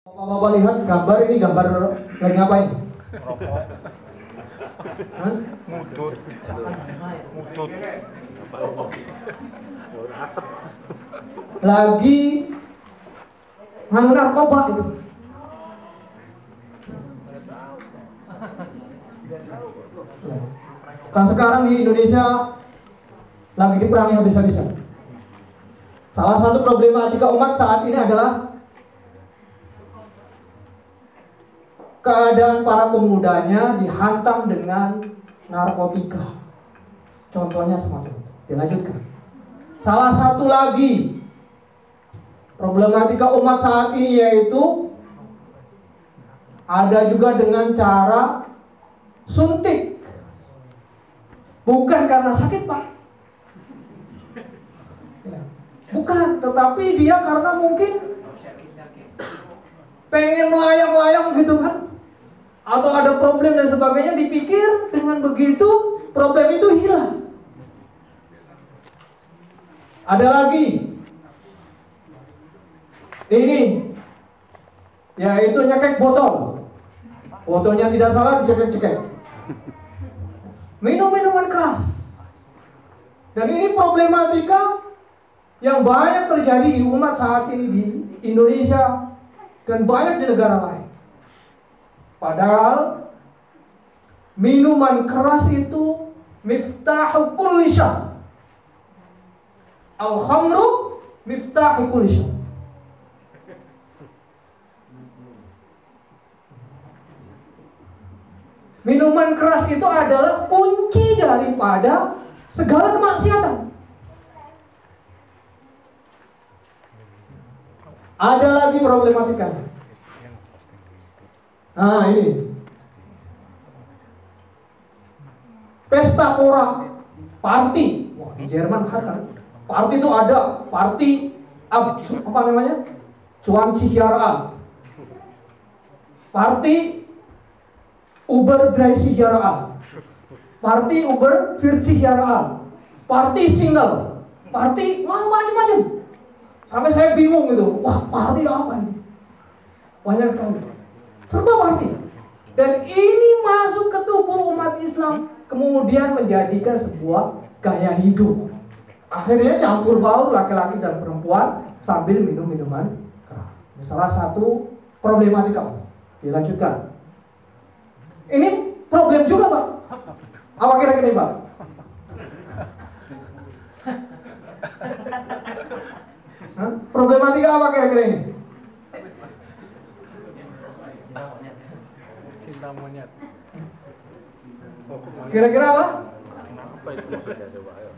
Bapak lihat gambar ini, gambar lagi ngapain? Mudut. Lagi nganu narkoba itu. Kan sekarang di Indonesia lagi diperangi habis-habisan. Salah satu problematika umat saat ini adalah keadaan para pemudanya dihantam dengan narkotika. Contohnya semacam itu. Dilanjutkan. Salah satu lagi problematika umat saat ini yaitu ada juga dengan cara suntik. Bukan karena sakit, Pak. Bukan, tetapi dia karena mungkin pengen melayang-layang gitu kan, atau ada problem dan sebagainya, dipikir dengan begitu problem itu hilang. Ada lagi ini, yaitu nyekek botol. Botolnya tidak salah, dicekek-cekek. Minum-minuman keras. Dan ini problematika yang banyak terjadi di umat saat ini di Indonesia dan banyak di negara lain. Padahal minuman keras itu miftahu kulli syarr. Al-khamru miftahu kulli syarr. Minuman keras itu adalah kunci daripada segala kemaksiatan. Ada lagi problematikanya. Nah ini pesta pora, party. Wah, di Jerman khas kan. Party itu ada, party apa namanya? Cuanci-Syara. Party Uber Dry-Syara. Party Uber Virci-Syara. Party single. Party macam-macam. Sampai saya bingung gitu. Wah, party apa ini? Banyak kali. Serba party. Dan ini masuk ke tubuh umat Islam, kemudian menjadikan sebuah gaya hidup. Akhirnya campur baur laki-laki dan perempuan sambil minum minuman keras. Ini salah satu problematika. Dilanjutkan. Ini problem juga, Pak. Apa kira-kira ini, Pak? Hah? Problematika apa kira-kira ini? Cinta monyet. Kira-kira apa? Apa itu maksudnya coba ayo.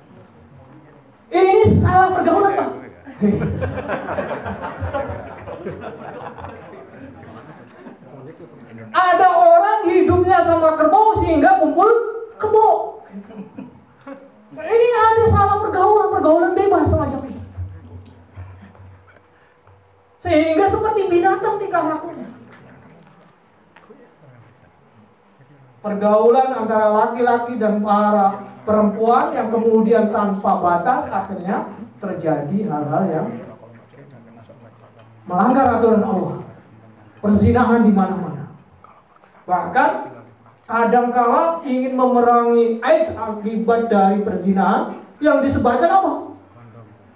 Ini salah pergaulan, Pak. Ada orang hidupnya sama kerbau sehingga kumpul kebo. Ini ada salah pergaulan bebas semacam itu. Sehingga seperti binatang tingkah lakunya. Pergaulan antara laki-laki dan para perempuan yang kemudian tanpa batas akhirnya terjadi hal-hal yang melanggar aturan Allah. Perzinahan di mana-mana. Bahkan kadangkala ingin memerangi AIDS akibat dari perzinahan, yang disebarkan apa?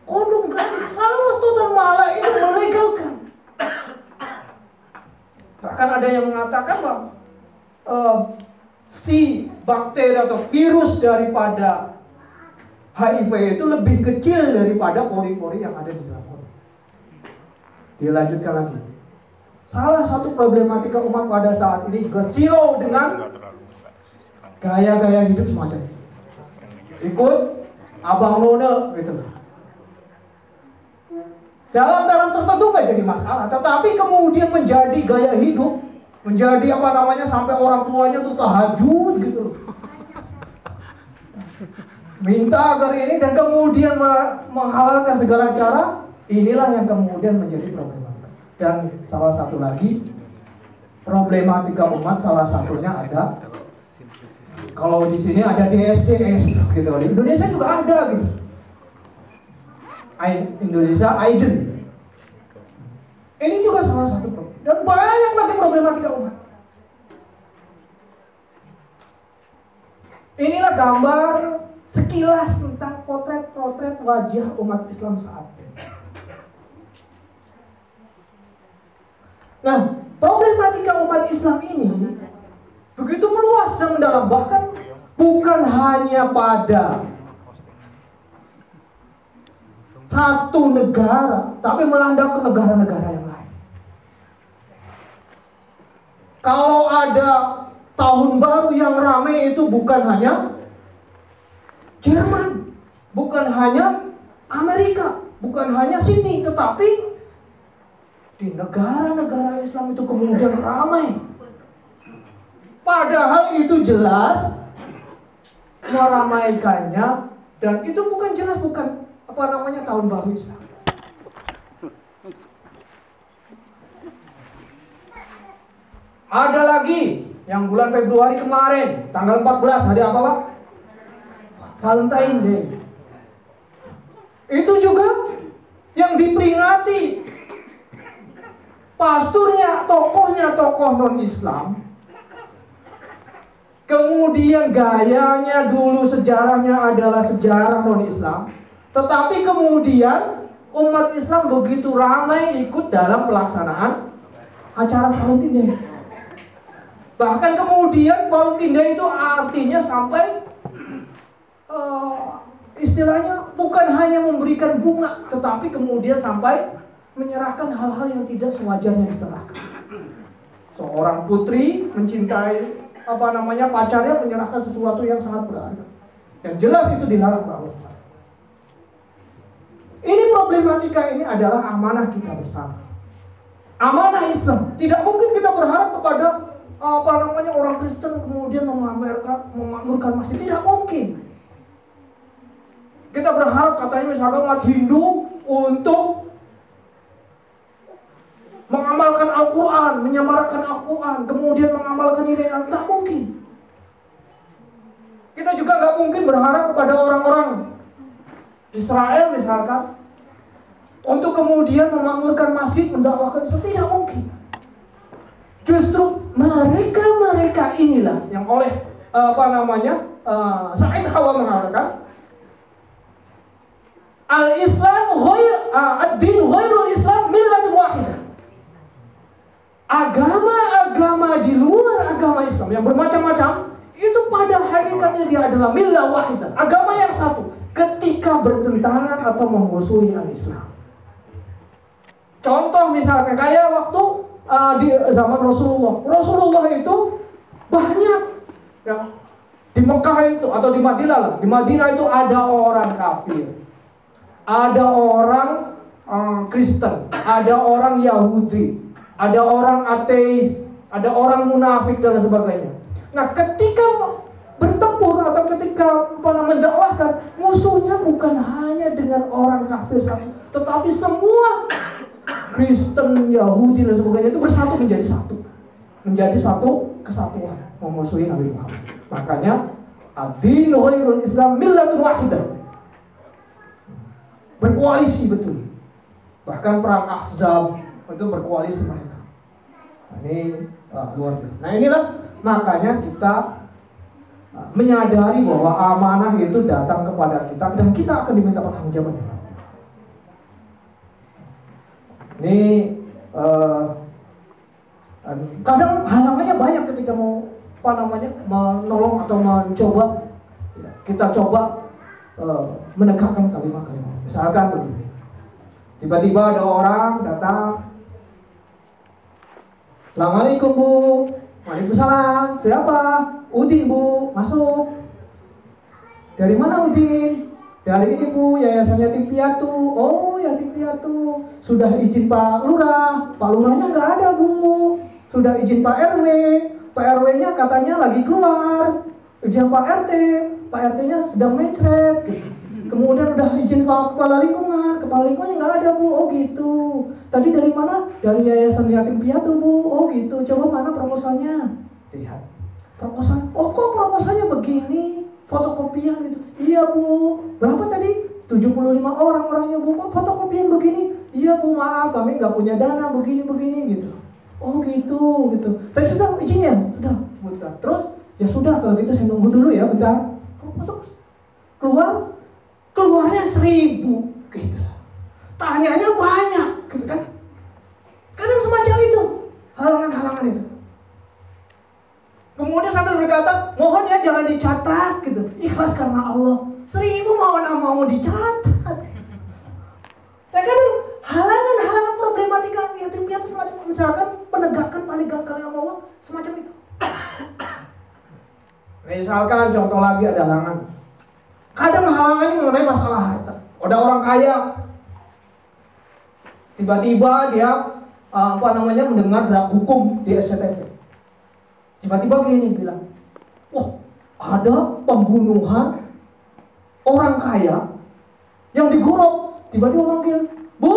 Kondom gratis. Salah total, malah itu melegalkan. Bahkan ada yang mengatakan bahwa si bakteri atau virus daripada HIV itu lebih kecil daripada pori-pori yang ada di dalam kondom. Dilanjutkan lagi. Salah satu problematika umat pada saat ini juga silau dengan gaya-gaya hidup semacam ini. Ikut abang nona gitu. Dalam taraf tertentu nggak jadi masalah, tetapi kemudian menjadi gaya hidup, menjadi apa namanya, sampai orang tuanya tuh tahajud gitu, minta agar ini, dan kemudian menghalalkan segala cara. Inilah yang kemudian menjadi problematika. Dan salah satu lagi problematika umat, salah satunya ada, kalau di sini ada DSDS gitu, di Indonesia juga ada gitu. Indonesia Idol. Ini juga salah satu problem. Dan banyak lagi problematika umat. Inilah gambar sekilas tentang potret-potret wajah umat Islam saat ini. Nah, problematika umat Islam ini begitu meluas dan mendalam, bahkan bukan hanya pada satu negara, tapi melanda ke negara-negara yang lain. Kalau ada tahun baru yang ramai itu bukan hanya Jerman, bukan hanya Amerika, bukan hanya Sydney, tetapi di negara-negara Islam itu kemudian ramai. Padahal itu jelas meramaikannya, dan itu bukan jelas, bukan tahun baru Islam. Ada lagi yang bulan Februari kemarin, tanggal 14, hari apa Pak? Valentine Day. Itu juga yang diperingati pasturnya, tokoh non-Islam. Kemudian gayanya dulu sejarahnya adalah sejarah non-Islam. Tetapi kemudian umat Islam begitu ramai ikut dalam pelaksanaan acara Valentine Day. Bahkan kemudian Valentine Day itu artinya sampai istilahnya bukan hanya memberikan bunga, tetapi kemudian sampai menyerahkan hal-hal yang tidak sewajarnya diserahkan. Seorang putri mencintai pacarnya, menyerahkan sesuatu yang sangat berharga. Yang jelas itu dilarang Allah. Ini problematika ini adalah amanah kita bersama. Amanah Islam. Tidak mungkin kita berharap kepada orang Kristen kemudian memakmurkan masjid. Tidak mungkin. Kita berharap katanya misalkan umat Hindu untuk mengamalkan Al-Quran, menyamarkan Al-Quran, kemudian mengamalkan ini, tidak mungkin. Kita juga nggak mungkin berharap kepada orang-orang Israel misalkan untuk kemudian memakmurkan masjid, mendakwahkan Islam, tidak mungkin. Justru mereka inilah yang oleh Said Hawa mengatakan al-Islam ad-din ghairul Islam millatun wahidah. Agama-agama di luar agama Islam yang bermacam-macam itu pada hakikatnya dia adalah millah wahidah, agama yang satu ketika bertentangan atau memusuhi al-Islam. Contoh misalkan kayak waktu di zaman Rasulullah itu banyak ya, di Mekah itu atau di Madinah lah. Di Madinah itu ada orang kafir, ada orang Kristen, ada orang Yahudi, ada orang ateis, ada orang munafik dan sebagainya. Nah, ketika bertempur atau ketika mendakwahkan, musuhnya bukan hanya dengan orang kafir satu, tetapi semua Kristen, Yahudi dan sebagainya itu bersatu menjadi satu kesatuan memusuhi Nabi Muhammad. Makanya ad-din ghairul Islam millatun wahidah. Berkoalisi betul. Bahkan perang Ahzab itu berkoalisi mereka. Nah, ini luar biasa. Nah, inilah makanya kita menyadari bahwa amanah itu datang kepada kita dan kita akan diminta pertanggungjawaban. Ini kadang halangannya banyak ketika mau menolong atau mencoba kita coba menegakkan kalimat-kalimat. Misalkan begini, tiba-tiba ada orang datang, Assalamualaikum Bu. Waalaikumsalam. Siapa? Udin Bu, masuk. Dari mana Udin? Dari ini Bu, Yayasan Yatim Piatu. Oh, Yatim Piatu. Sudah izin Pak Lurah. Pak Lurahnya nggak ada Bu. Sudah izin Pak RW. Pak RW-nya katanya lagi keluar. Izin Pak RT. Pak RT-nya sedang mencret. Gitu. Kemudian udah izin Pak Kepala Lingkungan. Kepala Lingkungannya nggak ada Bu. Oh gitu. Tadi dari mana? Dari Yayasan Yatim Piatu Bu. Oh gitu. Coba mana proposalnya? Lihat. Proposal. Oh kok proposalnya begini? Fotokopian gitu. Iya Bu. Berapa tadi? 75 orang orangnya Bu. Kok fotokopian begini? Iya Bu, maaf kami nggak punya dana begini gitu. Oh gitu. Tadi sudah izinnya, sudah sebutkan. Terus ya sudah kalau gitu saya nunggu dulu ya bentar. Masuk, keluarnya 1000 gitu. Tanyanya banyak gitu kan. Kadang semacam itu, halangan-halangan itu. Kemudian sambil berkata, mohon ya jangan dicatat gitu. Ikhlas karena Allah. 1000 mau dicatat. Ya kadang halangan-halangan problematika yatim piatu semacam misalkan penegakan poligami Allah semacam itu. Misalkan contoh lagi ada halangan. Kadang halangannya mengenai masalah harta. Ada orang kaya, tiba-tiba dia mendengar draft hukum di SCTV. Tiba-tiba gini bilang, wah ada pembunuhan orang kaya yang digorok. Tiba-tiba manggil, Bu,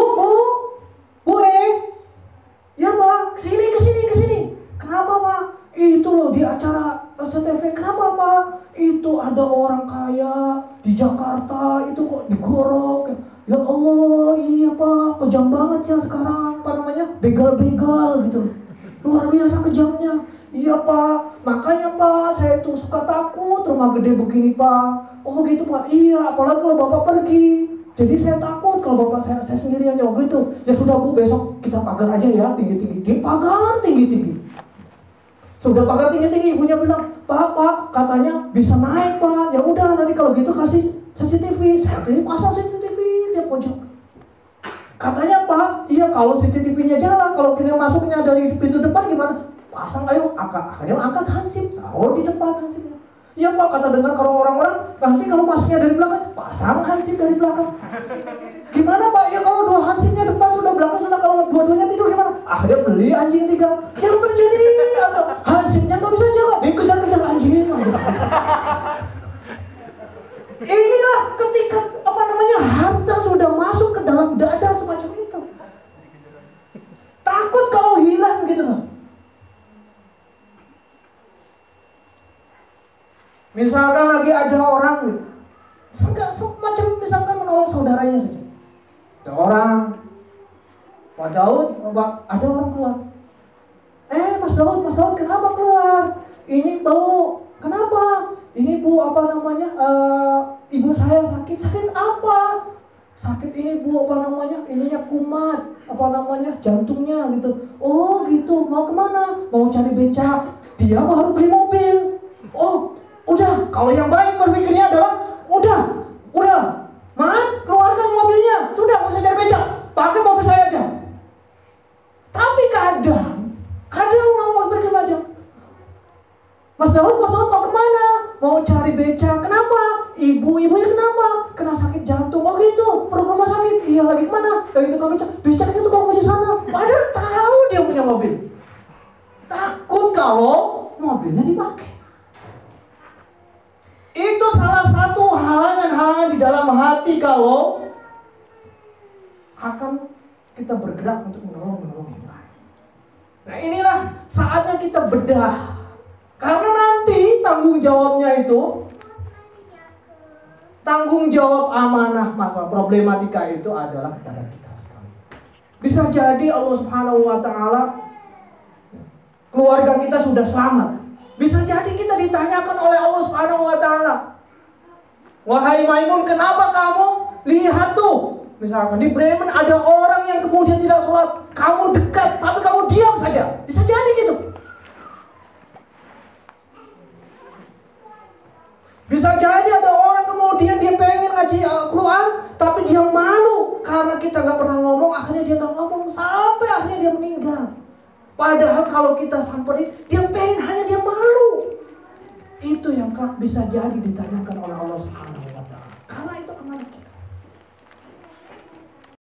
ya Pak, kesini. Kenapa Pak? Itu loh di acara SCTV. Kenapa Pak? Itu ada orang kaya di Jakarta itu kok digorok. Ya Allah, iya Pak, kejam banget ya sekarang, begal-begal gitu. Luar biasa kejamnya. Iya Pak, makanya Pak, saya tuh suka takut rumah gede begini Pak. Oh gitu Pak, iya, apalagi kalau Bapak pergi. Jadi saya takut kalau Bapak saya sendirian ya gitu. Ya sudah Bu, besok kita pagar aja ya, tinggi-tinggi. Dia pagar tinggi-tinggi. Sudah pagar tinggi-tinggi, ibunya bilang, Pak, katanya bisa naik Pak. Ya udah, nanti kalau gitu kasih CCTV. Saya pasang CCTV tiap pojok. Katanya Pak, iya kalau CCTV-nya jalan, kalau kita masuknya dari pintu depan gimana? Pasang ayo, akhirnya angkat hansip, taruh di depan hansipnya. Iya Pak, kata dengar kalau orang-orang, nanti kalau masuknya dari belakang, pasang hansip dari belakang. Gimana Pak, ya kalau dua hansipnya depan sudah belakang sudah, kalau dua-duanya tidur gimana? Akhirnya beli anjing 3. Yang terjadi, hansipnya nggak bisa jalan, dikejar-kejar anjing. Inilah ketika harta sudah masuk ke dalam dada semacam itu. Takut kalau hilang gitu loh. Misalkan lagi ada orang gitu, semacam misalkan menolong saudaranya saja. Ada orang, Pak Daud, ada orang keluar. Mas Daud, kenapa keluar? Ini bau, kenapa? Ini Bu, ibu saya sakit. Sakit apa? Sakit ini Bu, ininya kumat, jantungnya gitu. Oh gitu, mau kemana? Mau cari becak. Dia baru beli mobil. Oh, udah, kalau yang baik berpikirnya adalah, udah, Mat, keluarkan mobilnya. Sudah, nggak usah cari becak. Pakai mobil saya aja. Tapi kadang mau berpikir aja. Mas Daud mau kemana? Mau cari becak. Kenapa? Ibunya kenapa? Kena sakit jantung. Oh gitu, perlu rumah sakit. Iya, lagi kemana? Lagi tukang becak. Becaknya tukang di sana. Padahal tahu dia punya mobil. Takut kalau mobilnya dipakai. Itu salah satu halangan-halangan di dalam hati kalau akan kita bergerak untuk menolong yang lain. Nah inilah saatnya kita bedah. Karena nanti tanggung jawab amanah problematika itu adalah kepada kita sekali. Bisa jadi Allah Subhanahu wa Ta'ala, keluarga kita sudah selamat. Bisa jadi kita ditanyakan oleh Allah Subhanahu wa Ta'ala, wahai Maimun, kenapa kamu lihat tuh, misalkan di Bremen ada orang yang kemudian tidak sholat, kamu dekat tapi kamu diam saja. Bisa jadi gitu. Bisa jadi ada orang kemudian dia pengen ngaji Al-Quran, tapi dia malu karena kita gak pernah ngomong, akhirnya dia gak ngomong sampai akhirnya dia meninggal. Padahal kalau kita samperin, dia pengen, hanya dia malu. Itu yang kelak bisa jadi ditanyakan oleh Allah Subhanahu